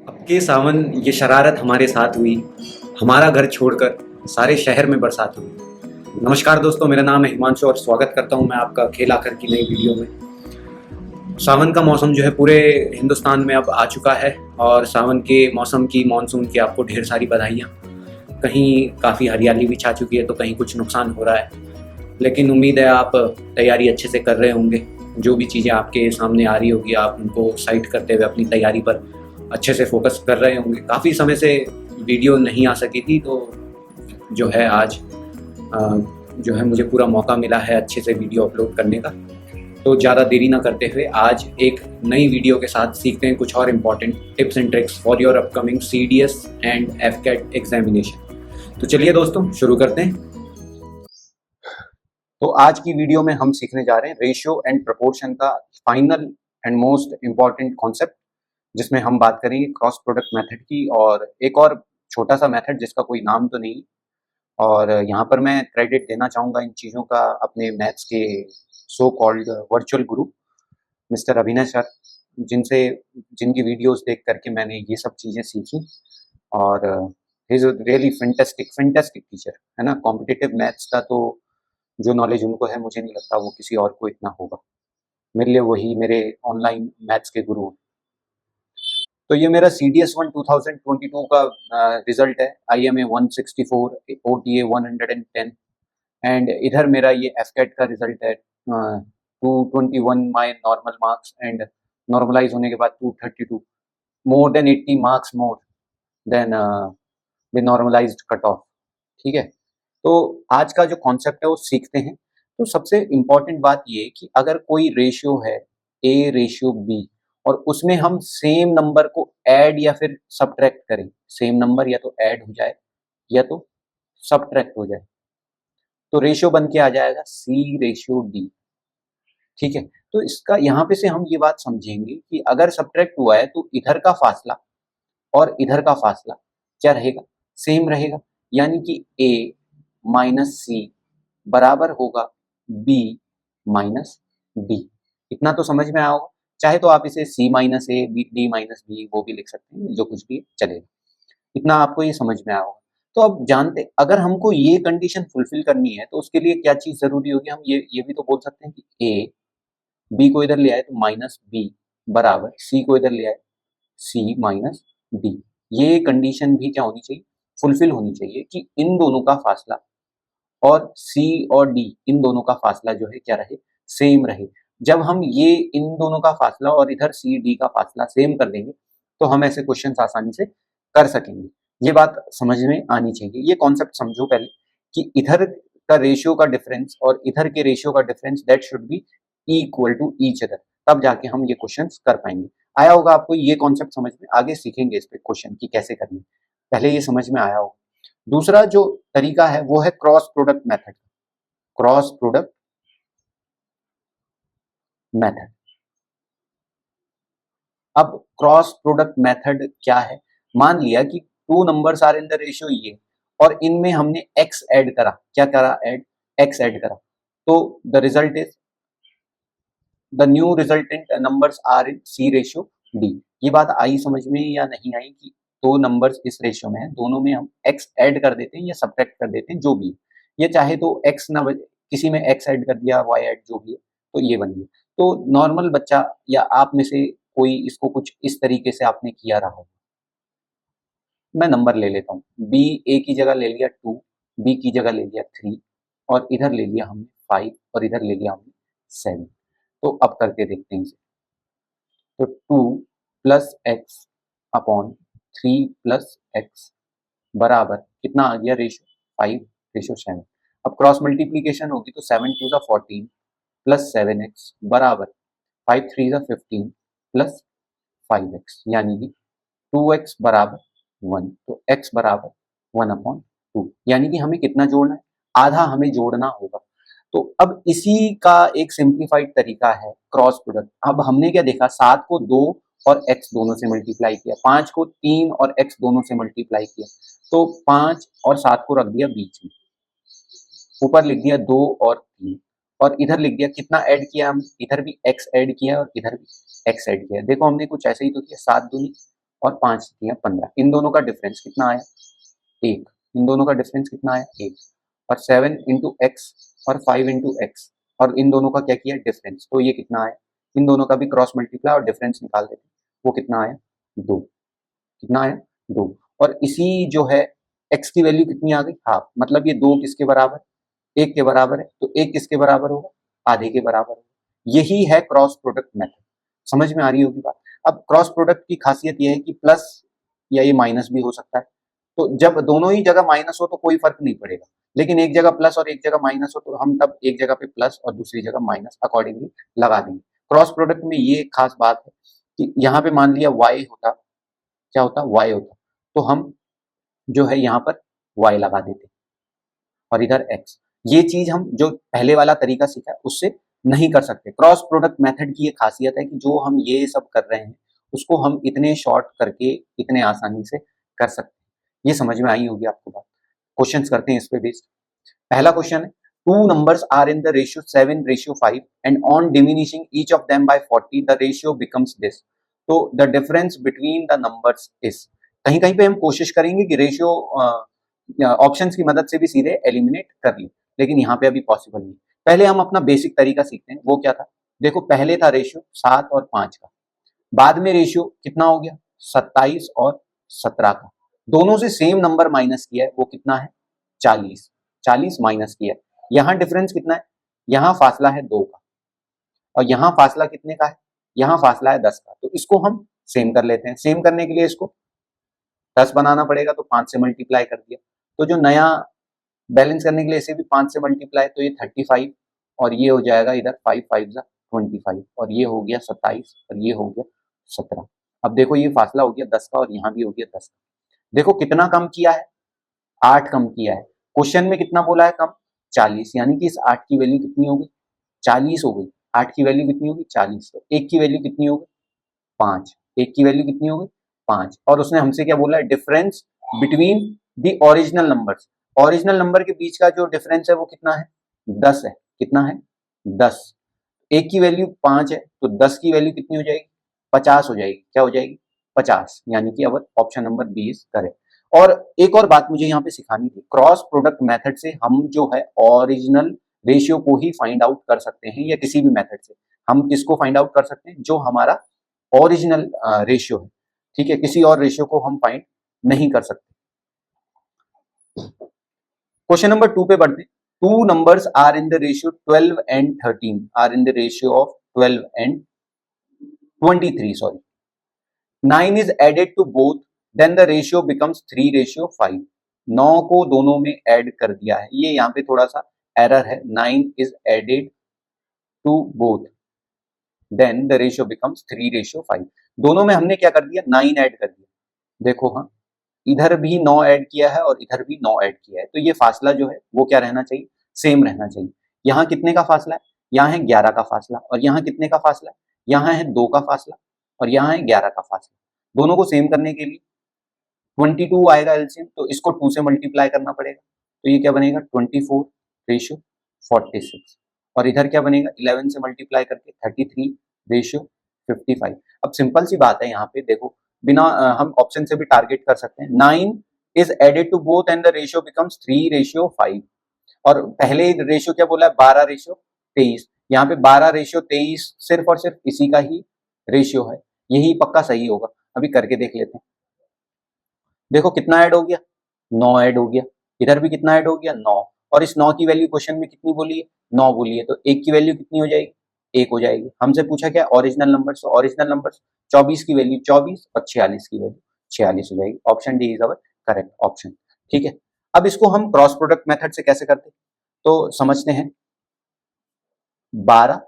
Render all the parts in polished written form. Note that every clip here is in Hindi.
अब के सावन ये शरारत हमारे साथ हुई, हमारा घर छोड़कर सारे शहर में बरसात हुई। नमस्कार दोस्तों, मेरा नाम है हिमांशु और स्वागत करता हूं मैं आपका खेल आखिर की नई वीडियो में। सावन का मौसम जो है पूरे हिंदुस्तान में अब आ चुका है और सावन के मौसम की, मानसून की आपको ढेर सारी बधाइयाँ। कहीं काफ़ी हरियाली भी छा चुकी है तो कहीं कुछ नुकसान हो रहा है, लेकिन उम्मीद है आप तैयारी अच्छे से कर रहे होंगे। जो भी चीज़ें आपके सामने आ रही होगी आप उनको साइट करते हुए अपनी तैयारी पर अच्छे से फोकस कर रहे होंगे। काफ़ी समय से वीडियो नहीं आ सकी थी तो जो है आज जो है मुझे पूरा मौका मिला है अच्छे से वीडियो अपलोड करने का। तो ज़्यादा देरी ना करते हुए आज एक नई वीडियो के साथ सीखते हैं कुछ और important tips and tricks for your upcoming CDS and FCAT examination. तो चलिए दोस्तों शुरू करते हैं। तो आज की वीडियो में हम सीखने जा रहे हैं रेशियो एंड प्रपोर्शन का final and most important concept, जिसमें हम बात करेंगे क्रॉस प्रोडक्ट मेथड की और एक और छोटा सा मेथड जिसका कोई नाम तो नहीं। और यहाँ पर मैं क्रेडिट देना चाहूँगा इन चीज़ों का अपने मैथ्स के सो कॉल्ड वर्चुअल गुरु मिस्टर अभिनय सर, जिनसे जिनकी वीडियोस देख करके मैंने ये सब चीज़ें सीखी। और he is really fantastic fantastic teacher है ना। कॉम्पिटिटिव मैथ्स का तो जो नॉलेज उनको है मुझे नहीं लगता वो किसी और को इतना होगा। मेरे लिए वही मेरे ऑनलाइन मैथ्स के गुरु हैं। तो ये मेरा CDS 1 2022 का रिजल्ट है। IMA 164, OTA 110 एंड इधर मेरा ये FCAT का रिजल्ट है 221 my normal marks and normalise होने के बाद 232, more than 80 marks more than the normalised cut off. ठीक है, तो आज का जो कॉन्सेप्ट है वो सीखते हैं। तो सबसे इम्पॉर्टेंट बात ये कि अगर कोई रेशियो है A रेशियो B और उसमें हम सेम नंबर को ऐड या फिर सब्ट्रैक्ट करें, सेम नंबर या तो ऐड हो जाए या तो सब्ट्रैक्ट हो जाए, तो रेशियो बन के आ जाएगा C रेशियो D। ठीक है, तो इसका यहाँ पे से हम ये बात समझेंगे कि अगर सब्ट्रैक्ट हुआ है तो इधर का फासला और इधर का फासला क्या रहेगा, सेम रहेगा। यानी कि A माइनस C बराबर होगा B माइनस D। इतना तो समझ में आया होगा। चाहे तो आप इसे C minus A D minus B वो भी लिख सकते हैं, जो कुछ भी चलेगा। इतना आपको ये समझ में आया होगा। तो अब जानते अगर हमको ये कंडीशन फुलफिल करनी है तो उसके लिए क्या चीज जरूरी होगी। हम ये भी तो बोल सकते हैं कि A B को इधर ले आए तो माइनस B बराबर C को इधर ले आए C माइनस D। ये कंडीशन भी क्या होनी चाहिए, फुलफिल होनी चाहिए कि इन दोनों का फासला और C और D इन दोनों का फासला जो है क्या रहे, सेम रहे। जब हम ये इन दोनों का फासला और इधर C D का फासला सेम कर देंगे तो हम ऐसे क्वेश्चंस आसानी से कर सकेंगे। ये बात समझ में आनी चाहिए। ये कॉन्सेप्ट समझो पहले कि इधर का रेशियो का डिफरेंस और इधर के रेशियो का difference that should be equal to each other, तब जाके हम ये क्वेश्चंस कर पाएंगे। आया होगा आपको ये कॉन्सेप्ट समझ में, आगे सीखेंगे इस पे क्वेश्चन की कैसे करनी, पहले ये समझ में आया होगा। दूसरा जो तरीका है वो है cross product method. Cross product method. अब क्रॉस प्रोडक्ट मेथड क्या है, मान लिया कि two numbers are in the ratio ये और इनमें हमने x ऐड करा, क्या करा, ऐड x ऐड करा, तो the result is the new resultant numbers are in C ratio D। ये बात आई समझ में या नहीं आई कि दो नंबर्स इस रेशियो में है, दोनों में हम x ऐड कर देते हैं या सब्ट्रैक्ट कर देते हैं, जो भी ये चाहे तो x ना किसी में x ऐड कर दिया, y ऐड जो भी है, तो ये बन गया। तो नॉर्मल बच्चा या आप में से कोई इसको कुछ इस तरीके से आपने किया रहा हो। मैं नंबर ले लेता हूँ, b a की जगह ले लिया 2, b की जगह ले लिया 3 और इधर ले लिया हमने 5 और इधर ले लिया हमने 7। तो अब करके देखते हैं इसे। तो 2 plus x upon 3 plus x बराबर कितना आ गया, रेशियो 5 रेशियो 7। अब क्रॉस मल्टीप्लीकेशन होगी तो 7 टू 14 प्लस 7x बराबर 5 3 15 प्लस 5x, यानी कि 2x बराबर 1। तो x बराबर 1/2, यानी कि हमें कितना जोड़ना है, आधा हमें जोड़ना होगा। तो अब इसी का एक सिंप्लीफाइड तरीका है क्रॉस प्रोडक्ट। अब हमने क्या देखा, 7 को 2 और x दोनों से मल्टीप्लाई किया, 5 को 3 और x दोनों से मल्टीप्लाई किया, तो 5 और 7 को रख दिया बीच में, ऊपर लिख दिया 2 और 3 और इधर लिख दिया कितना ऐड किया हम, इधर भी x ऐड किया और इधर भी x ऐड किया। देखो हमने कुछ ऐसे ही तो किया, 7 दूनी और 5 दिया 15। इन दोनों का डिफरेंस कितना आया? 1। इन दोनों का डिफरेंस कितना आया? 1। और 7 इंटू एक्स और 5 इंटू एक्स, और इन दोनों का क्या किया? डिफरेंस। तो ये कितना आया? इन दोनों का भी क्रॉस मल्टीप्लाई और डिफरेंस निकाल देते, वो कितना आया? 2। कितना आया? 2। और इसी जो है x की वैल्यू कितनी आ गई? हाफ। मतलब ये 2 किसके बराबर? 1 के बराबर है। तो 1 किसके बराबर होगा? आधे के बराबर होगा। यही है क्रॉस प्रोडक्ट मेथड। समझ में आ रही होगी बात। अब क्रॉस प्रोडक्ट की खासियत यह है कि प्लस या ये माइनस भी हो सकता है। तो जब दोनों ही जगह माइनस हो तो कोई फर्क नहीं पड़ेगा, लेकिन एक जगह प्लस और एक जगह माइनस हो तो हम तब एक जगह पे प्लस और दूसरी जगह माइनस अकॉर्डिंगली लगा देंगे। क्रॉस प्रोडक्ट में ये एक खास बात है कि यहाँ पे मान लिया y होता, क्या होता? y होता, तो हम जो है यहाँ पर y लगा देते और इधर x। ये चीज हम जो पहले वाला तरीका सीखा उससे नहीं कर सकते। क्रॉस प्रोडक्ट मेथड की ये खासियत है कि जो हम ये सब कर रहे हैं उसको हम इतने शॉर्ट करके इतने आसानी से कर सकते हैं। ये समझ में आई होगी आपको बात। क्वेश्चंस करते हैं इस पे बेस्ड। पहला क्वेश्चन है, two numbers are in the ratio 7:5 and on diminishing each of them by 40 the ratio becomes this. तो the difference between the numbers is. कहीं कहीं पे हम कोशिश करेंगे कि रेशियो ऑप्शंस की मदद से भी सीधे एलिमिनेट कर लें, लेकिन यहाँ पे अभी पॉसिबल नहीं। पहले हम अपना बेसिक तरीका सीखते हैं। वो क्या था? देखो, पहले था रेशियो 7 और 5 का, बाद में रेशियो कितना हो गया? 27 और 17 का। दोनों से सेम नंबर माइनस किया है, वो कितना है? 40। 40 माइनस किया है। यहाँ डिफरेंस कितना है? यहाँ फासला है 2 का, और यहाँ फासला कितने का है? यहाँ फासला है 10 का। तो इसको हम सेम कर लेते हैं। सेम करने के लिए इसको 10 बनाना पड़ेगा, तो 5 से मल्टीप्लाई कर दिया। तो जो नया बैलेंस करने के लिए इसे भी 5 से मल्टीप्लाई, तो ये 35 और ये हो जाएगा इधर 5 5 जा 25 और ये हो गया 27 और ये हो गया 17। अब देखो ये फासला हो गया 10 का और यहाँ भी हो गया 10 का। देखो कितना कम किया है? 8 कम किया है। क्वेश्चन में कितना बोला है? कम 40, यानी कि इस 8 की वैल्यू कितनी हो गई? 40 हो गई। 8 की वैल्यू कितनी होगी? 40। तो 1 की वैल्यू कितनी हो गई? 5। 1 की वैल्यू कितनी हो गई? 5। और उसने हमसे क्या बोला है? Difference between the original numbers. Original number के बीच का जो डिफरेंस है वो कितना है? 10 है। कितना है? 10। 1 की वैल्यू 5 है, तो 10 की वैल्यू कितनी हो जाएगी? 50 हो जाएगी। क्या हो जाएगी? 50। यानी कि अब option number B is correct. और एक और बात मुझे यहाँ पे सिखानी थी। क्रॉस प्रोडक्ट मेथड से हम जो है ओरिजिनल रेशियो को ही फाइंड आउट कर सकते हैं, या किसी भी मेथड से हम किसको फाइंड आउट कर सकते हैं? जो हमारा ओरिजिनल रेशियो है। ठीक है, किसी और रेशियो को हम फाइंड नहीं कर सकते। क्वेश्चन नंबर 2 पे बढ़ते हैं। Two numbers are in the ratio 12 and 13 are in the ratio of 12 and 23, sorry. 9 is added to both, then the ratio becomes 3:5। 9 को दोनों में ऐड कर दिया है। ये यहाँ पे थोड़ा सा एरर है। 9 is added to both, then the ratio becomes 3:5। दोनों में हमने क्या कर दिया? 9 ऐड कर दिया। देखो, हाँ, इधर भी 9 ऐड किया है और इधर भी 9 ऐड किया है, तो ये फासला जो है वो क्या रहना चाहिए? सेम रहना चाहिए। यहाँ कितने का फासला है? यहाँ है 11 का फासला। और यहाँ कितने का फासला है? यहाँ है 2 का फासला और यहाँ है 11 का फासला। दोनों को सेम करने के लिए 22 आएगा एलसीएम, तो इसको 2 से मल्टीप्लाई करना पड़ेगा। तो ये क्या बनेगा? 24:46। और इधर क्या बनेगा? 11 से मल्टीप्लाई करके 33:55। अब सिंपल सी बात है, यहाँ पे देखो, बिना हम ऑप्शन से भी टारगेट कर सकते हैं। 9 is added to both and the ratio becomes 3:5। और पहले रेशियो क्या बोला है? 12:23। यहाँ पे 12:23 सिर्फ और सिर्फ इसी का ही रेशियो है। यही पक्का सही होगा। अभी करके देख लेते हैं। देखो कितना ऐड हो गया? 9 ऐड हो गया। इधर भी कितना ऐड हो गया? 9। और इस 9 की वैल्यू क्वेश्चन में कितनी बोली है? 9 बोली है। तो 1 की वैल्यू कितनी हो जाएगी? 1 हो जाएगी। हमसे पूछा क्या? Original numbers. तो ओरिजिनल नंबर्स 24 की वैल्यू 24 और 46 की वैल्यू 46 हो जाएगी। Option D is our correct option. ठीक है, अब इसको हम क्रॉस प्रोडक्ट मेथड से कैसे करते हैं तो समझते हैं। 12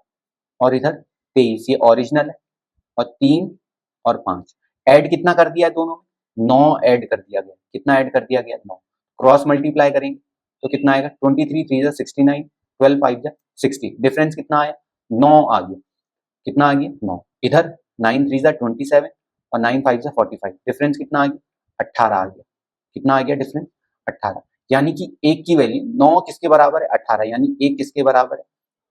और इधर 23, ये ओरिजिनल है, और 3 और 5 ऐड कितना कर दिया है? दोनों में 9 ऐड कर दिया गया। कितना ऐड कर दिया गया? 9। क्रॉस मल्टीप्लाई करेंगे तो कितना आएगा? 23 3 जा 69, 12 5 जा 60। डिफरेंस कितना आया? 9 आ गया। कितना आ गया? 9। इधर 9 3 जा 27 और 9 5 जा 45। डिफरेंस कितना आ गया? 18 आ गया। कितना आ गया डिफरेंस? 18। यानी कि 1 की वैल्यू 9 किसके बराबर है? 18। यानी 1 किसके बराबर है?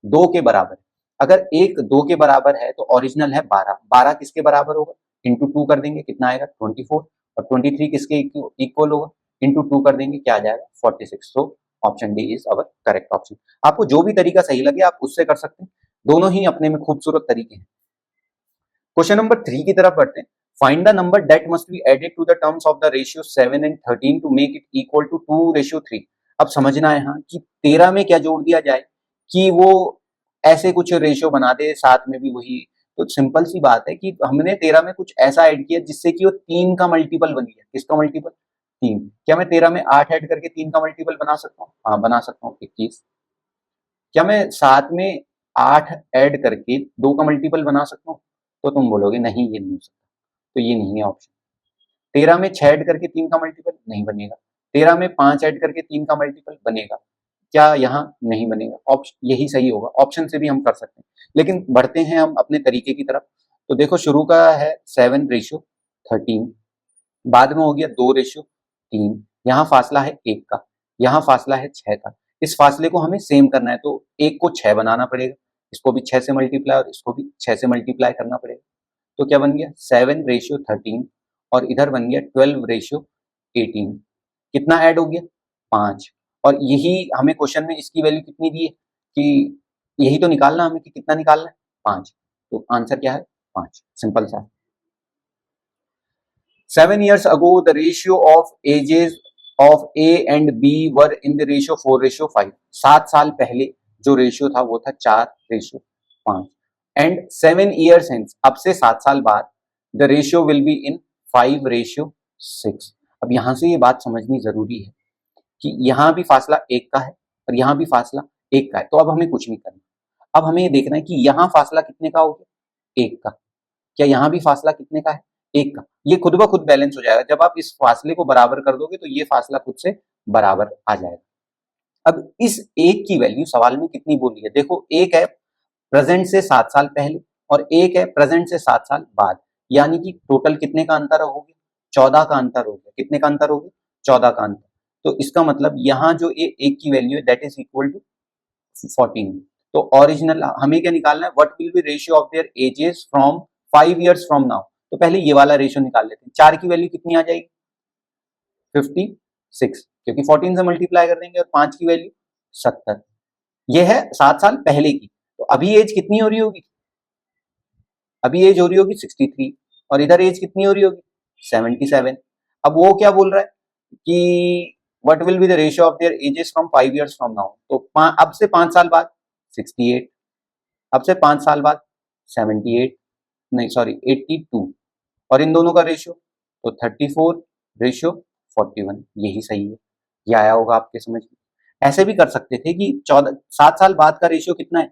2 के बराबर है। अगर 1 2 के बराबर है तो ओरिजिनल है 12। 12 किसके बराबर होगा? इंटू 2 कर देंगे, कितना आएगा 24, और 23 किसके इक्वल होगा, इंटू 2 कर देंगे, क्या आ जाएगा 46। तो option D is our correct option. आपको जो भी तरीका सही लगे आप उससे कर सकते हैं, दोनों ही अपने में खूबसूरत तरीके हैं। क्वेश्चन नंबर 3 की तरफ बढ़ते हैं। Find the number that must be added to the terms of the ratio 7 and 13 to make it equal to 2:3। अब समझना है यहाँ कि 13 में क्या जोड़ दिया जाए कि वो ऐसे कुछ रेशियो बना दे, साथ में भी वही। तो सिंपल सी बात है कि हमने 13 में कुछ ऐसा ऐड किया जिससे कि वो 3 का मल्टीपल बन गया। किसका मल्टीपल, 3। क्या मैं 13 में 8 ऐड करके 3 का मल्टीपल बना सकता हूँ? हाँ बना सकता हूँ, 21। क्या मैं 7 में 8 ऐड करके 2 का मल्टीपल बना सकता हूँ? तो तुम बोलोगे नहीं ये नहीं हो सकता, तो ये नहीं है ऑप्शन। 13 में 6 ऐड करके 3 का मल्टीपल नहीं बनेगा, 13 में 5 ऐड करके 3 का मल्टीपल बनेगा, क्या यहाँ नहीं बनेगा? ऑप्शन यही सही होगा, ऑप्शन से भी हम कर सकते हैं। लेकिन बढ़ते हैं हम अपने तरीके की तरफ। तो देखो शुरू का है 7:13, बाद में हो गया 2:3, यहाँ फासला है 1 का, यहाँ फासला है 6 का। इस फासले को हमें सेम करना है, तो 1 को 6 बनाना पड़ेगा, इसको भी 6 से मल्टीप्लाई और इसको भी 6 से मल्टीप्लाई करना पड़ेगा। तो क्या बन गया 7:13, और इधर बन गया 12:18। कितना ऐड हो गया 5। और यही हमें क्वेश्चन में इसकी वैल्यू कितनी दी है कि यही तो निकालना हमें कि कितना निकालना है 5। तो आंसर क्या है 5, सिंपल सा। 7 years ago the ratio of ages of A and B were in the ratio 4:5। 7 साल पहले जो रेशियो था वो था 4:5। एंड 7 years hence, अब से 7 साल बाद, the ratio will be in 5:6। अब यहां से ये बात समझनी जरूरी है कि यहाँ भी फासला 1 का है और यहाँ भी फासला 1 का है, तो अब हमें कुछ नहीं करना। अब हमें ये देखना है कि यहाँ फासला कितने का हो गया 1 का, क्या यहाँ भी फासला कितने का है 1 का। ये खुद ब खुद बैलेंस हो जाएगा, जब आप इस फासले को बराबर कर दोगे तो ये फासला खुद से बराबर आ जाएगा। अब इस 1 की वैल्यू सवाल में कितनी बोली है, देखो 1 है प्रेजेंट से 7 साल पहले और 1 है प्रेजेंट से 7 साल बाद, यानी कि टोटल कितने का अंतर हो गया 14 का अंतर हो गया। कितने का अंतर हो गया 14 का अंतर। तो इसका मतलब यहाँ जो ये 1 की वैल्यू है दैट इज इक्वल टू 14। तो ओरिजिनल हमें क्या निकालना है, what will B ratio of there edges from 5 years from now. तो पहले ये वाला रेशियो निकाल लेते हैं। 4 की वैल्यू कितनी आ जाएगी 56, क्योंकि 14 से मल्टीप्लाई कर देंगे, और 5 की वैल्यू 70। ये है 7 साल पहले की। तो अभी एज कितनी हो रही होगी, अभी एज हो रही होगी 63, और इधर एज कितनी हो रही होगी 77। अब वो क्या बोल रहा है कि what will be the ratio of there edges from 5 years from now. तो अब से 5 साल बाद 68, अब से 5 साल बाद 78, नहीं सॉरी 82, और इन दोनों का रेशियो तो 34:41। यही सही है, ये आया होगा आपके समझ में। ऐसे भी कर सकते थे कि 7 साल बाद का रेशियो कितना है,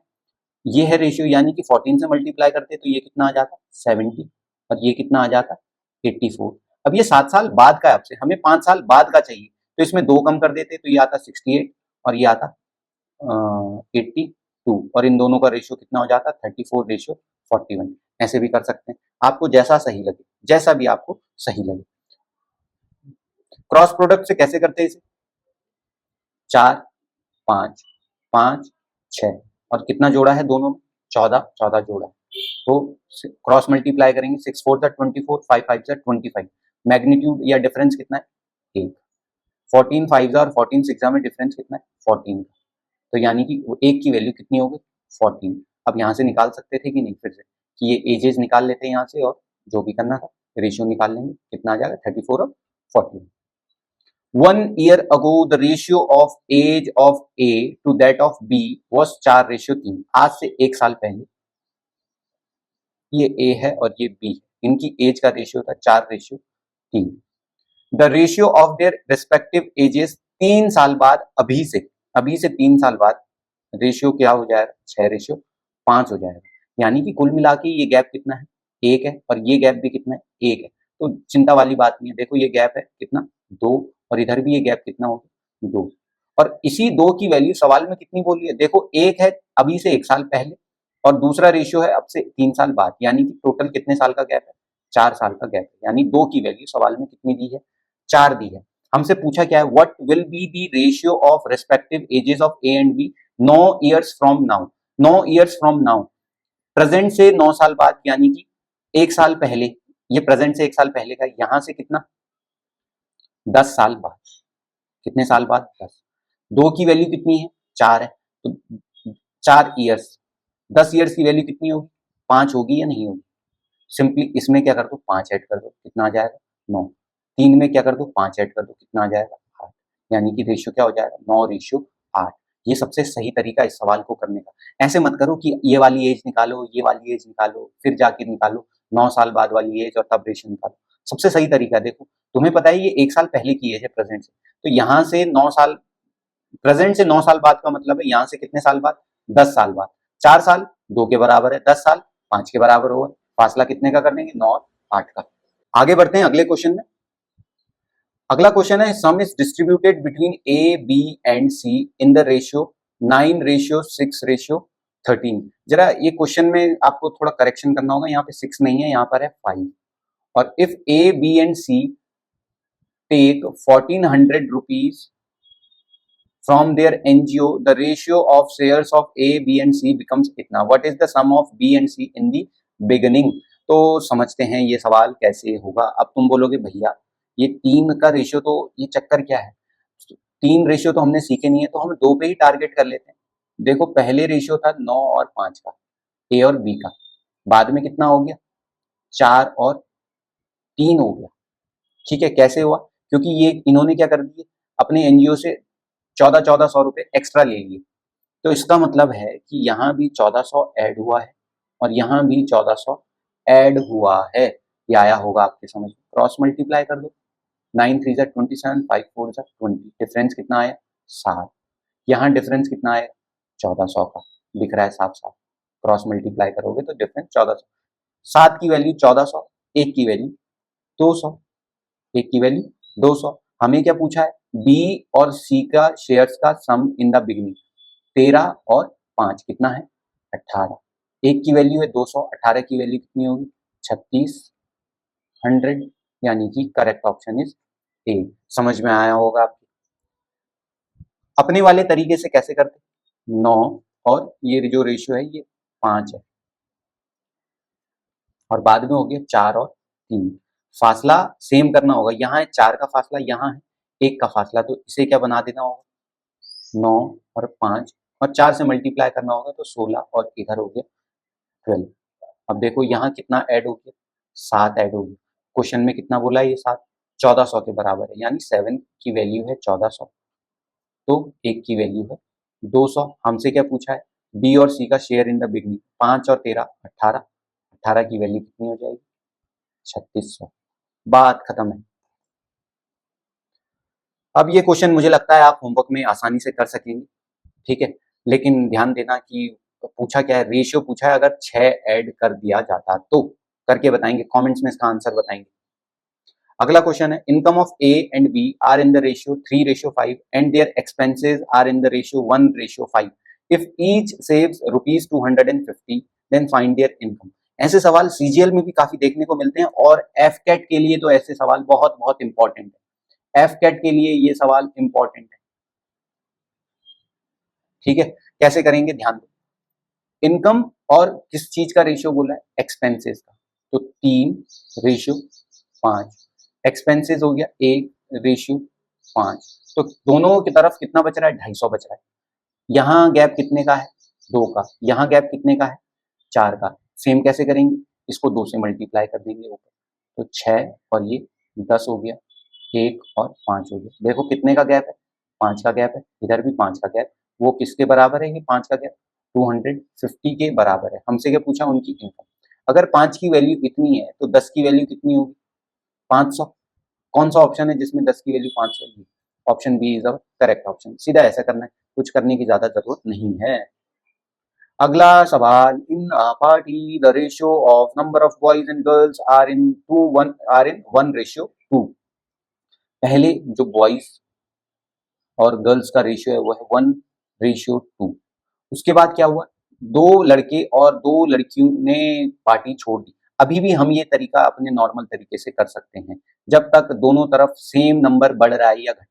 ये है रेशियो, यानी कि 14 से मल्टीप्लाई करते तो ये कितना आ जाता 70, और ये कितना आ जाता 84। अब ये 7 साल बाद का है, आपसे हमें 5 साल बाद का चाहिए, तो इसमें 2 कम कर देते तो ये आता 68 और ये आता 82, और इन दोनों का रेशियो कितना हो जाता 34:41। ऐसे भी कर सकते हैं, आपको जैसा सही लगे, जैसा भी आपको सही लगे। क्रॉस प्रोडक्ट से कैसे करते हैं इसे, 4 5 5 6, और कितना जोड़ा है दोनों में 14 जोड़ा है, तो क्रॉस मल्टीप्लाई करेंगे 6 4 24, 5 5 25। मैग्नीट्यूड या डिफरेंस कितना है 1। 14 5 और 14 6 में डिफरेंस कितना है 14 का, तो यानी कि 1 की वैल्यू कितनी होगी 14। अब यहाँ से निकाल सकते थे कि नहीं, फिर से कि ये एजेस निकाल लेते हैं यहाँ से, और जो भी करना था रेशियो निकाल लेंगे, कितना आ जाएगा 34 और 14। 1 year ago the ratio of age of A to that of B was 4:3। आज से 1 साल पहले ये A है और ये B है, इनकी एज का रेशियो था 4:3। The ratio of their respective ages 3 साल बाद, अभी से 3 साल बाद रेशियो क्या हो जाएगा 6:5 हो जाएगा। यानी कि कुल मिला के ये गैप कितना है 1 है, और ये गैप भी कितना है 1 है। तो चिंता वाली बात नहीं है, देखो ये गैप है कितना 2, और इधर भी ये गैप कितना होगा 2, और इसी 2 की वैल्यू सवाल में कितनी बोली है, देखो एक है अभी से 1 साल पहले, और दूसरा रेशियो है अब से 3 साल बाद, यानी कि टोटल कितने साल का गैप है 4 साल का गैप है। यानी 2 की वैल्यू सवाल में कितनी दी है 4 दी है। हमसे पूछा क्या है, what will be the ratio of respective ages of A and B 9 years from now. 9 years from now, present से 9 साल बाद, यानी कि 1 साल पहले ये प्रेजेंट से 1 साल पहले का, यहां से कितना 10 साल बाद, कितने साल बाद 10, 2 की वैल्यू कितनी है 4 है, तो 4 ईयर्स, 10 ईयर्स की वैल्यू कितनी होगी 5 होगी या नहीं होगी। सिंपली इसमें क्या कर दो 5 ऐड कर दो, कितना आ जाएगा 9, 3 में क्या कर दो 5 ऐड कर दो, कितना आ जाएगा 8, यानी कि रेशियो क्या हो जाएगा 9:8। ये सबसे सही तरीका इस सवाल को करने का। ऐसे मत करो कि ये वाली एज निकालो, ये वाली एज निकालो, फिर जाके निकालो 9 साल बाद वाली एज और तब रेशियो निकालो। सबसे सही तरीका देखो, तुम्हें पता है ये 1 साल पहले की एज है प्रेजेंट से, तो यहाँ से 9 साल, प्रेजेंट से 9 साल बाद का मतलब है यहाँ से कितने साल बाद 10 साल बाद, 4 साल 2 के बराबर है, 10 साल 5 के बराबर होगा, फासला कितने का कर देंगे 9 और 8 का। आगे बढ़ते हैं अगले क्वेश्चन में। अगला क्वेश्चन है sum is distributed between A B and C in the ratio 9:6:13। जरा ये क्वेश्चन में आपको थोड़ा करेक्शन करना होगा, यहाँ पे 6 नहीं है, यहाँ पर है 5। और if A B and C take 1400 rupees from their NGO, the ratio of shares of A, B and C becomes कितना? What is the sum of B and C in the beginning? तो समझते हैं ये सवाल कैसे होगा। अब तुम बोलोगे भैया ये 3 का रेशियो, तो ये चक्कर क्या है, 3 रेशियो तो हमने सीखे नहीं है, तो हम 2 पे ही टारगेट कर लेते हैं। देखो पहले रेशियो था 9 और 5 का, ए और बी का, बाद में कितना हो गया 4 और 3 हो गया। ठीक है, कैसे हुआ, क्योंकि ये इन्होंने क्या कर दिए अपने एनजीओ से 1400 रुपए एक्स्ट्रा ले लिए, तो इसका मतलब है कि यहाँ भी 1400 ऐड हुआ है और यहाँ भी 1400 ऐड हुआ है। ये आया होगा आपके समझ में, क्रॉस मल्टीप्लाई कर दो, 9 3 जा 27, 5 4 जा 20, डिफरेंस कितना आया 7, यहाँ डिफरेंस कितना आया 1400 का, दिख रहा है साफ साफ, क्रॉस मल्टीप्लाई करोगे तो डिफरेंस 1400, 7 की वैल्यू 1400, 1 की वैल्यू 200, 1 की वैल्यू 200। हमें क्या पूछा है बी और सी का शेयर्स का सम इन द बिगनिंग, 13 और 5 कितना है 18, 1 की वैल्यू है 200, 18 की वैल्यू कितनी होगी 3600, यानी कि करेक्ट ऑप्शन इज ए। समझ में आया होगा आपको। अपने वाले तरीके से कैसे करते, 9 और ये जो रेशियो है ये 5 है और बाद में हो गया 4 और 3, फासला सेम करना होगा, यहाँ है 4 का फासला, यहाँ है 1 का फासला, तो इसे क्या बना देना होगा 9 और 5 और 4 से मल्टीप्लाई करना होगा, तो 16 और इधर हो गया 12। अब देखो यहाँ कितना ऐड हो गया 7 ऐड हो गया, क्वेश्चन में कितना बोला है ये 7, 1400 के बराबर है, यानी 7 की वैल्यू है 1400, तो 1 की वैल्यू है 200। हमसे क्या पूछा है बी और सी का शेयर इन द बिगनिंग, 5 और 13 18, 18 की वैल्यू कितनी हो जाएगी 3600, बात खत्म है। अब ये क्वेश्चन मुझे लगता है आप होमवर्क में आसानी से कर सकेंगे, ठीक है, लेकिन ध्यान देना कि पूछा क्या है, रेशियो पूछा है, अगर 6 ऐड कर दिया जाता तो करके बताएंगे, कमेंट्स में इसका आंसर बताएंगे। अगला क्वेश्चन है income of A and B are in the ratio 3:5 and their expenses are in the ratio 1:5, if each saves ₹250 then find their income. ऐसे सवाल सीजीएल में भी काफी देखने को मिलते हैं और एफ कैट के लिए तो ऐसे सवाल बहुत बहुत इंपॉर्टेंट है, एफ कैट के लिए ये सवाल इंपॉर्टेंट है। ठीक है, कैसे करेंगे ध्यान दो, इनकम और किस चीज का रेशियो बोला है एक्सपेंसेस का, तो 3:5, एक्सपेंसेस हो गया 1:5, तो दोनों की तरफ कितना बच रहा है 250 बच रहा है। यहाँ गैप कितने का है 2 का, यहाँ गैप कितने का है 4 का, सेम कैसे करेंगे, इसको 2 से मल्टीप्लाई कर देंगे ऊपर, तो 6 और ये 10 हो गया, 1 और 5 हो गया, देखो कितने का गैप है 5 का गैप है, इधर भी 5 का गैप, वो किसके बराबर है ये 5 का गैप 250 के बराबर है। हमसे क्या पूछा उनकी इनकम, अगर 5 की वैल्यू इतनी है तो 10 की वैल्यू कितनी होगी 500, कौन सा ऑप्शन है जिसमें 10 की वैल्यू 500 है, option B is a correct option, सीधा ऐसा करना है, कुछ करने की ज्यादा जरूरत नहीं है। अगला सवाल, in party the ratio of number of boys and girls are in 1:2। पहले जो बॉयज और गर्ल्स का रेशियो है वो है 1:2। उसके बाद क्या हुआ, 2 लड़के और 2 लड़कियों ने पार्टी छोड़ दी। अभी भी हम ये तरीका अपने नॉर्मल तरीके से कर सकते हैं, जब तक दोनों तरफ सेम नंबर बढ़ रहा है या घट रहा है।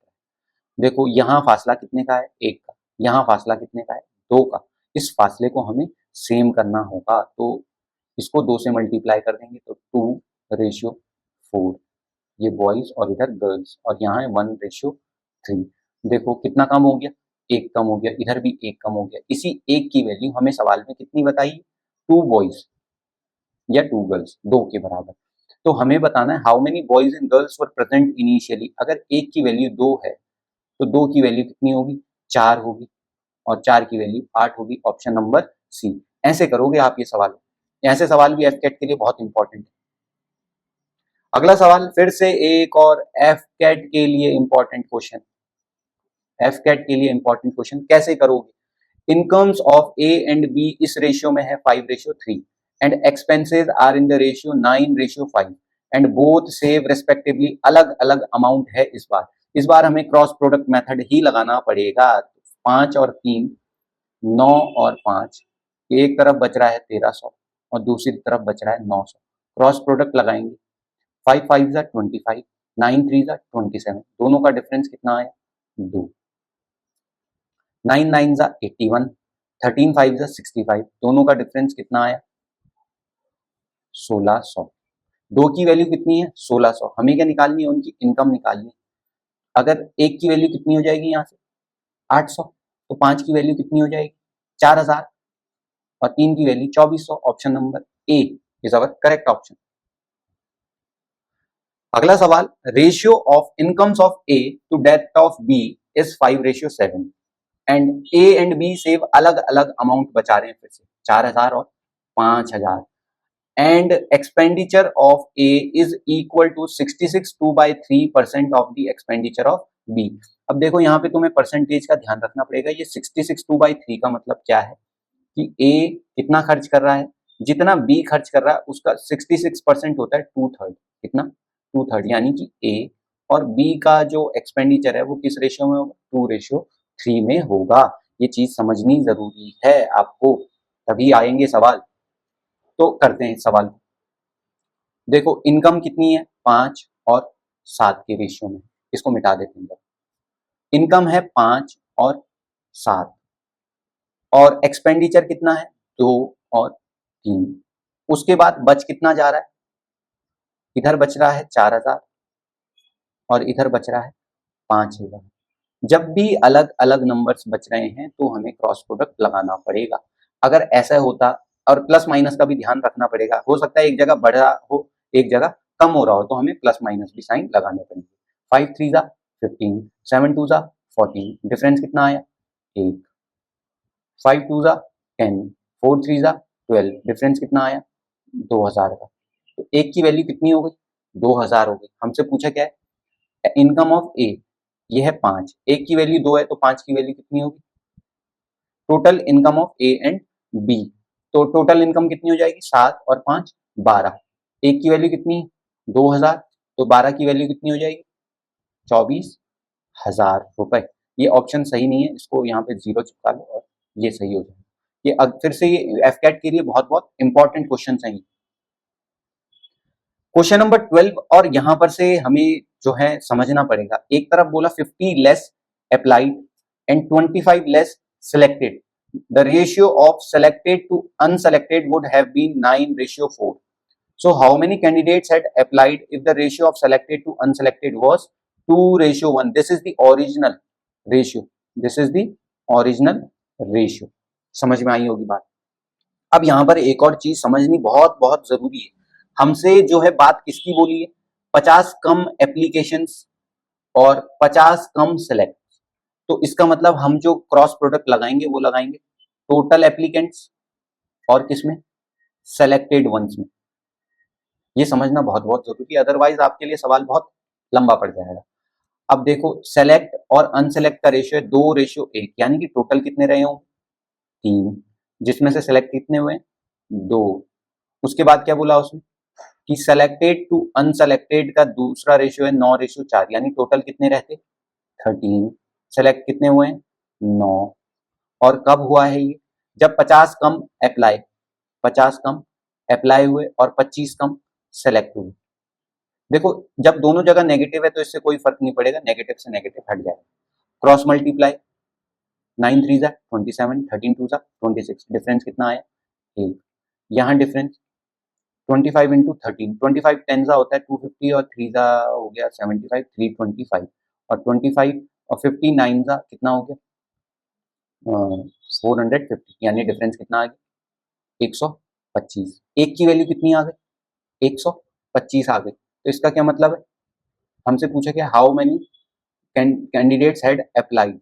देखो यहाँ फासला कितने का है 1 का, यहाँ फासला कितने का है 2 का, इस फासले को हमें सेम करना होगा, तो इसको 2 से मल्टीप्लाई कर देंगे तो 1:4, ये बॉयज और इधर गर्ल्स, और यहाँ है 1:3। देखो कितना कम हो गया, एक कम हो गया, इधर भी एक कम हो गया। इसी एक की वैल्यू हमें सवाल में कितनी बताई, 2 बॉयज या 2 गर्ल्स, 2 के बराबर। तो हमें बताना है how many boys and girls were present initially. अगर एक की वैल्यू 2 है तो 2 की वैल्यू कितनी होगी, 4 होगी, और 4 की वैल्यू 8 होगी। Option number C. ऐसे करोगे आप ये सवाल। ऐसे सवाल भी एफकेट के लिए बहुत इंपॉर्टेंट है। अगला सवाल फिर से एक और एफकेट के लिए इंपॉर्टेंट क्वेश्चन। एफकेट के लिए इंपॉर्टेंट क्वेश्चन कैसे करोगे। Incomes of A and B इस रेशियो में है 5:3 and expenses are in the ratio 9:5 and both save respectively. अलग अलग अमाउंट है इस बार हमें क्रॉस प्रोडक्ट मेथड ही लगाना पड़ेगा। 5 और 3, 9 और 5, एक तरफ बच रहा है 1300 और दूसरी तरफ बच रहा है 900। क्रॉस प्रोडक्ट लगाएंगे, 5 5 जा 25, 9 3 जा 27, दोनों का डिफरेंस कितना आया, 2। 9 9 जा 81, 13 5 जा 65, दोनों का डिफरेंस कितना आया, 1600। दो की वैल्यू कितनी है, 1600। हमें क्या निकालनी है, उनकी इनकम निकालनी है। अगर एक की वैल्यू कितनी हो जाएगी यहाँ से 800, तो 5 की वैल्यू कितनी हो जाएगी 4000, और 3 की value 2400। Option number A is our correct option. अगला सवाल, ratio of incomes of A to that of B is 5:7 and A and B save अलग अलग अमाउंट बचा रहे हैं, फिर से 4000 और 5000, and expenditure of A is equal to 66 2/3% of the expenditure of B. अब देखो यहाँ पे तुम्हें परसेंटेज का ध्यान रखना पड़ेगा। ये 66 2/3 का मतलब क्या है कि ए कितना खर्च कर रहा है, जितना बी खर्च कर रहा है उसका 66% होता है 2/3। कितना, 2/3, यानी कि ए और बी का जो एक्सपेंडिचर है वो किस रेशियो में होगा, 2:3 में होगा। ये चीज समझनी जरूरी है आपको, तभी आएंगे सवाल। तो करते हैं सवाल। देखो इनकम कितनी है, 5 और 7 के रेशियो में, इसको मिटा देते हैं। इनकम है 5 और 7, और एक्सपेंडिचर कितना है 2 और 3। उसके बाद बच कितना जा रहा है, इधर बच रहा है 4000 और इधर बच रहा है 5000। जब भी अलग अलग नंबर्स बच रहे हैं तो हमें क्रॉस प्रोडक्ट लगाना पड़ेगा। अगर ऐसा होता, और प्लस माइनस का भी ध्यान रखना पड़ेगा, हो सकता है एक जगह बढ़ रहा हो एक जगह कम हो रहा हो, तो हमें प्लस माइनस भी साइन लगाने पड़ेंगे। 5 3 जा 15, 7 2 जा 14, डिफरेंस कितना आया 1। 5 2 जा 10, 4 3 जा 12, डिफरेंस कितना आया 2000 का। तो एक की वैल्यू कितनी हो गई, 2000 हो गई। हमसे पूछा क्या है, इनकम ऑफ ए, ये है 5, एक की वैल्यू 2 है तो 5 की वैल्यू कितनी होगी, total income of A and B. तो टोटल इनकम कितनी हो जाएगी, 7 और 5 12। एक की वैल्यू कितनी, 2000, तो 12 की वैल्यू कितनी हो जाएगी 24,000 रुपए। ये ऑप्शन सही नहीं है, इसको यहाँ पे 0 चिपका लो और ये सही हो जाएगा। ये फिर से ये एफकेट के लिए बहुत बहुत इंपॉर्टेंट क्वेश्चन है। क्वेश्चन नंबर 12, और यहां पर से हमें जो है समझना पड़ेगा। एक तरफ बोला 50 less applied and 25 less selected. The ratio of selected to unselected would have been 9:4. So how many candidates had applied if the ratio of selected to unselected was 2:1? This is the original ratio. This is the original ratio. समझ में आई होगी बात। अब यहाँ पर एक और चीज समझनी बहुत बहुत जरूरी है। हमसे जो है बात किसकी बोली है, 50 कम एप्लीकेशंस और 50 कम सेलेक्ट। तो इसका मतलब हम जो क्रॉस प्रोडक्ट लगाएंगे वो लगाएंगे टोटल एप्लीकेंट्स और किसमें, सेलेक्टेड वंस में। ये समझना बहुत बहुत जरूरी है, अदरवाइज आपके लिए सवाल बहुत लंबा पड़ जाएगा। अब देखो सेलेक्ट और अनसेलेक्ट का रेशियो है 2:1, यानी कि टोटल कितने रहे हों 3, जिसमें से सेलेक्ट कितने हुए 2। उसके बाद क्या बोला उसने कि सेलेक्टेड टू अनसेलेक्टेड का दूसरा रेशियो है 9:4, यानी टोटल कितने रहते 13। सेलेक्ट कितने हुए 9। और कब हुआ है ये, जब 50 कम अप्लाई, 50 कम अप्लाई हुए और 25 कम सेलेक्ट हुए। देखो जब दोनों जगह नेगेटिव है तो इससे कोई फर्क नहीं पड़ेगा, नेगेटिव से नेगेटिव हट जाएगा। क्रॉस मल्टीप्लाई, 9 3 जा 27, 13 2 जा 26, डिफरेंस कितना आया 1। यहाँ डिफरेंस 25 इंटू 13, 25 10 जा होता है 250 और 3 जा हो गया 75, 325 और 25 और 50 9 जा कितना हो गया 450, यानी डिफरेंस कितना आ गया 125। एक की वैल्यू कितनी आ गई 125 आ गई। तो इसका क्या मतलब है, हमसे पूछा क्या how many candidates had applied,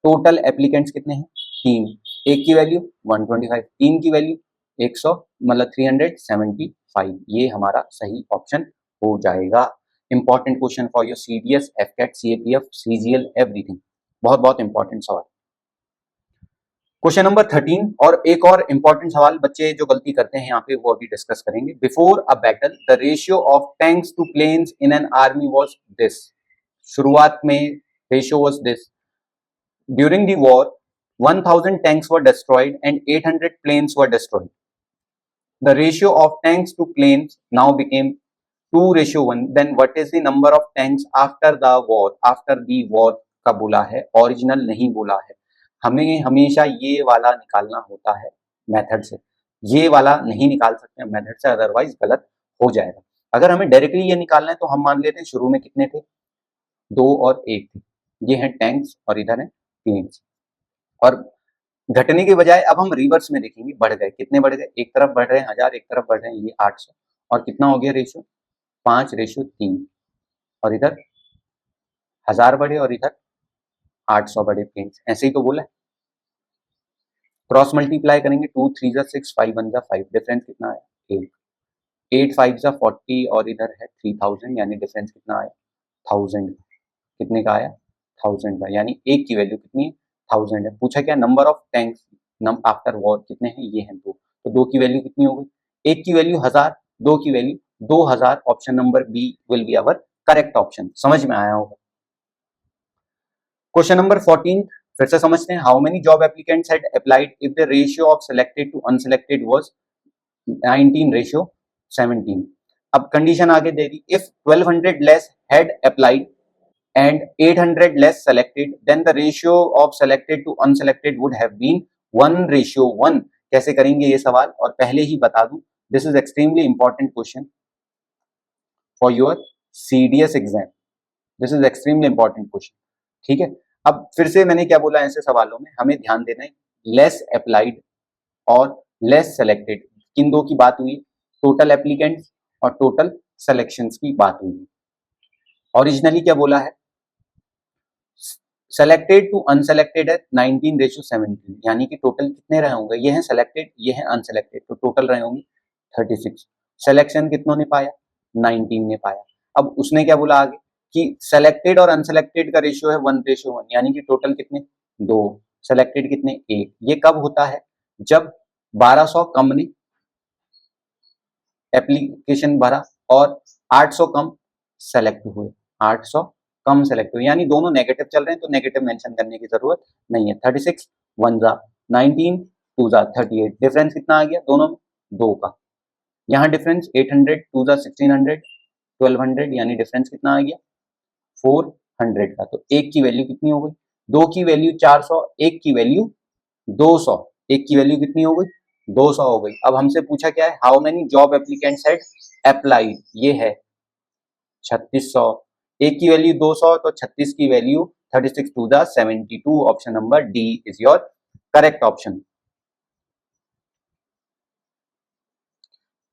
total applicants कितने हैं 3, एक की वैल्यू 125, तीन की वैल्यू 100 मतलब 375, ये हमारा सही ऑप्शन हो जाएगा। Important question for your CDS, AFCAT, CAPF, CGL, everything, बहुत बहुत इंपॉर्टेंट सवाल। क्वेश्चन नंबर 13 और एक और इंपॉर्टेंट सवाल बच्चे जो गलती करते हैं यहाँ पे वो अभी डिस्कस करेंगे। Before a battle the ratio of tanks to planes in an army was this, शुरुआत में ratio was this, during the war 1000 tanks were destroyed and 800 planes were destroyed. The ratio of tanks to planes now became 2:1. Then what is the number of tanks after the war? After the war का बोला है, ओरिजिनल नहीं बोला है। हमें हमेशा ये वाला निकालना होता है मेथड से, ये वाला नहीं निकाल सकते मेथड से, अदरवाइज गलत हो जाएगा। अगर हमें डायरेक्टली ये निकालना है तो हम मान लेते हैं शुरू में कितने थे 2 और 1 थे, ये हैं टैंक्स और इधर है प्लेन्स, और घटने के बजाय अब हम रिवर्स में देखेंगे, बढ़ गए, कितने बढ़ गए, एक तरफ बढ़ रहे हैं 1000, एक तरफ बढ़ रहे हैं ये 800, और कितना हो गया रेशियो 5:3, और इधर 1000 बढ़े और इधर 800 बढ़े प्लेन्स, ऐसे ही तो बोला है। क्रॉस मल्टीप्लाई करेंगे 2 3 जा 6, 5 1 जा 5, डिफरेंस कितना आया 8, 8 5 जा 40 और इधर है 3000, यानी डिफरेंस कितना आया 1000, कितने का आया 1000 का, यानी एक की वैल्यू कितनी है 1000 है। पूछा क्या number of tanks after war कितने हैं, ये हैं 2, तो 2 की वैल्यू कितनी हो गई, एक की वैल्यू 1000, 2 की value 2000, option number B will be our correct option. समझ में आया होगा। क्वेश्चन नंबर 14 फिर से समझते हैं। How many job applicants had applied if the ratio of selected to unselected was 19:17। अब कंडीशन आगे दे दी, if 1200 less had applied and 800 less selected, then the ratio of selected to unselected would have been 1:1। कैसे करेंगे ये सवाल, और पहले ही बता दूं this is extremely important question for your CDS exam, this is extremely important question. ठीक है, अब फिर से मैंने क्या बोला, ऐसे सवालों में हमें ध्यान देना है, लेस अप्लाइड और लेस सेलेक्टेड, किन दो की बात हुई, टोटल एप्लीकेंट्स और टोटल सिलेक्शंस की बात हुई। ओरिजिनली क्या बोला है, सेलेक्टेड टू अनसेलेक्टेड है 19:17, यानी कि टोटल कितने रहे होंगे, ये हैं सेलेक्टेड ये हैं अनसेलेक्टेड, तो टोटल रहे होंगे 36। सिलेक्शन कितनों ने पाया 19 ने पाया। अब उसने क्या बोला आगे कि सेलेक्टेड और अनसेलेक्टेड का रेशियो है 1:1, यानी कि टोटल कितने 2, सेलेक्टेड कितने 1। ये कब होता है, जब 1200 कम ने एप्लीकेशन भरा और 800 कम सेलेक्ट हुए, 800 कम सेलेक्ट हुए, यानी दोनों नेगेटिव चल रहे हैं तो नेगेटिव मेंशन करने की जरूरत नहीं है। 36 1 जा 19, 2 जा 38, डिफरेंस कितना आ गया दोनों में 2 का। यहाँ डिफरेंस 800, 2 जा 1600, 1200, यानी डिफरेंस कितना आ गया 400 का। तो एक की वैल्यू कितनी हो गई, दो की वैल्यू 400, एक की वैल्यू 200, एक की वैल्यू कितनी हो गई 200 हो गई। अब हमसे पूछा क्या है, how many job applicants had applied, ये है 3600, एक की वैल्यू 200 तो 36 की वैल्यू 36 2 जा 72, option number D is your correct option.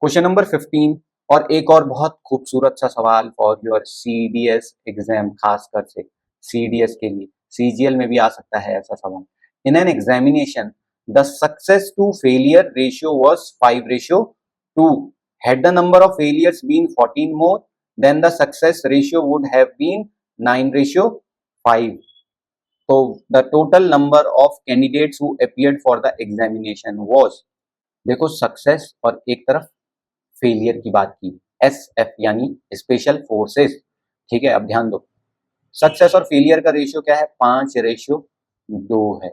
Question number 15 और एक और बहुत खूबसूरत सा सवाल फॉर योर सीडीएस एग्जाम, खासकर से सीडीएस के लिए, सीजीएल में भी आ सकता है ऐसा सवाल। In an examination the success to failure ratio was 5:2, had the number of failures been 14 more then the success ratio would have been 9:5। so the total number of candidates who appeared for the examination was, देखो सक्सेस और एक तरफ फेलियर की बात की, SF यानी स्पेशल फोर्सेस। ठीक है, अब ध्यान दो, सक्सेस और फेलियर का रेशियो क्या है 5:2 है।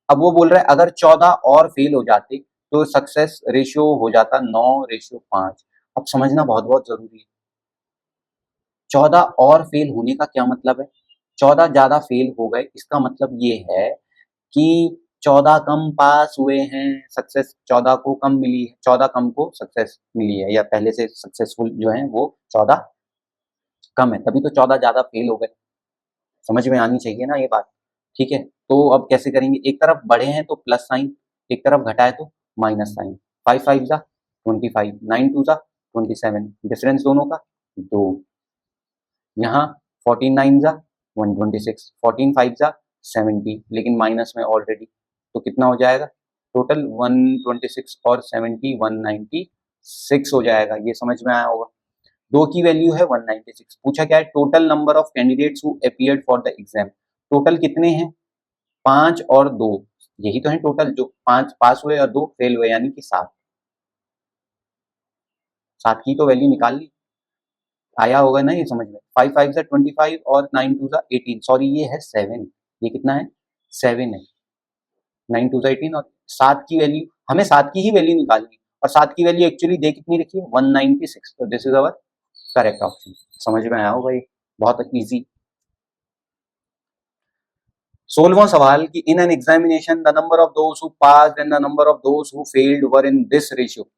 अब वो बोल रहा है अगर 14 और फेल हो जाते तो सक्सेस रेशियो हो जाता 9:5। अब समझना बहुत बहुत जरूरी है, 14 और फेल होने का क्या मतलब है, 14 ज्यादा फेल हो गए इसका मतलब ये है कि 14 कम पास हुए हैं, सक्सेस 14 को कम मिली है, 14 कम को सक्सेस मिली है, या पहले से सक्सेसफुल जो है वो 14 कम है, तभी तो 14 ज्यादा फेल हो गए। समझ में आनी चाहिए ना ये बात, ठीक है। तो अब कैसे करेंगे, एक तरफ बढ़े हैं तो प्लस साइन, एक तरफ घटा है तो माइनस साइन। 5 5 जा 25, 9 2 जा 27, डिफरेंस दोनों का 2। यहाँ 14 9 जा 126, 14 5 जा 70, लेकिन माइनस में ऑलरेडी, तो कितना हो जाएगा टोटल 126 और 70 196 हो जाएगा। ये समझ में आया होगा। 2 की वैल्यू है 196। पूछा क्या है, total number of candidates who appeared for the exam. Total कितने हैं, 5 और 2, यही तो है टोटल, जो 5 पास हुए और 2 फेल हुए, यानी कि 7। 7 की तो वैल्यू निकाल ली, आया होगा ना ये समझ में। 5 5 जा 25 और 9 2 जा 18, सॉरी ये है 7, ये कितना है 7 है। 9 2 जा 18 और 7 की वैल्यू, हमें 7 की ही वैल्यू निकालनी, और 7 की वैल्यू एक्चुअली दे कितनी रखी है 196, तो this is our correct option. समझ में आया होगा, ये बहुत इजी। 16वां सवाल कि इन an examination the number of those who passed and the number of those who failed were in this ratio.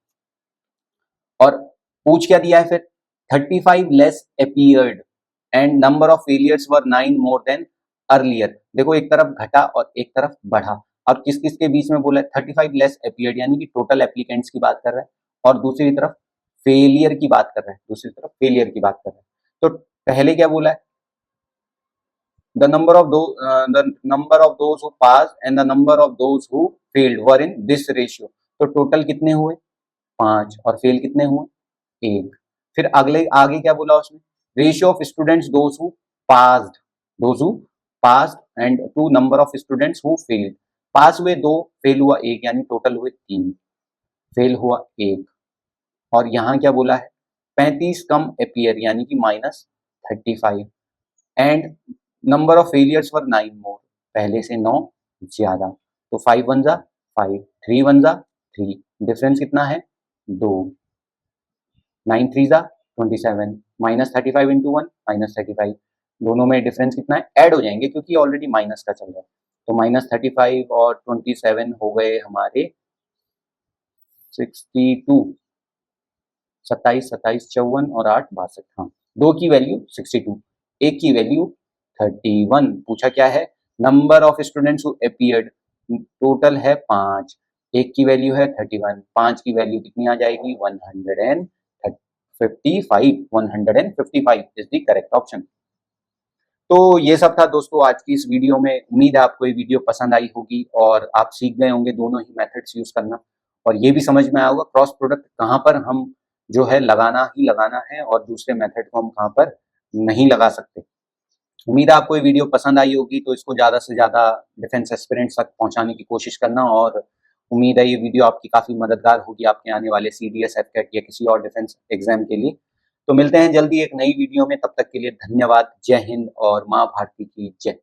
और पूछ क्या दिया है फिर, 35 less appeared and number of failures were 9 more than earlier. देखो एक तरफ घटा और एक तरफ बढ़ा, और किस किस के बीच में बोला है, 35 लेस अपीयर्ड यानी कि टोटल एप्लीकेंट्स की बात कर रहा है, और दूसरी तरफ फेलियर की बात कर रहा है, दूसरी तरफ फेलियर की बात कर रहा है। तो पहले क्या बोला है, the number of those who passed and the number of those who failed were in this ratio। तो टोटल कितने हुए 5 और फेल कितने हुए 1। फिर अगले आगे क्या बोला उसने, ratio of students those who passed and to number of students who failed। पास हुए 2, फेल हुआ 1, यानी टोटल हुए 3, फेल हुआ 1। और यहाँ क्या बोला है, 35 कम अपीयर यानी कि -35, एंड नंबर ऑफ फेलियर्स वर 9 मोर, पहले से 9 ज्यादा, तो 5 1 जा 5, 3 1 जा 3, डिफरेंस कितना है 2, 9 3 जा 27, -35 इंटू 1 -35, दोनों में डिफरेंस कितना है, ऐड हो जाएंगे क्योंकि ऑलरेडी माइनस का चल रहा है, तो -35 और 27 हो गए हमारे 62, 27 27 54 और 8 62। हाँ, 2 की वैल्यू 62, 1 की वैल्यू 31। पूछा क्या है, number of students who appeared, total है 5, 1 की वैल्यू है 31, 5 की वैल्यू कितनी आ जाएगी 155 इज द करेक्ट ऑप्शन। तो ये सब था दोस्तों आज की इस वीडियो में। उम्मीद है आपको ये वीडियो पसंद आई होगी और आप सीख गए होंगे दोनों ही मेथड्स यूज करना, और ये भी समझ में आया होगा क्रॉस प्रोडक्ट कहाँ पर हम जो है लगाना ही लगाना है और दूसरे मेथड को हम कहाँ पर नहीं लगा सकते। उम्मीद है आपको ये वीडियो पसंद आई होगी, तो इसको ज़्यादा से ज़्यादा डिफेंस एस्पिरेंट्स तक पहुंचाने की कोशिश करना, और उम्मीद है ये वीडियो आपकी काफ़ी मददगार होगी आपके आने वाले CDS FCAT या किसी और डिफेंस एग्जाम के लिए। तो मिलते हैं जल्दी एक नई वीडियो में, तब तक के लिए धन्यवाद। जय हिंद और माँ भारती की जय।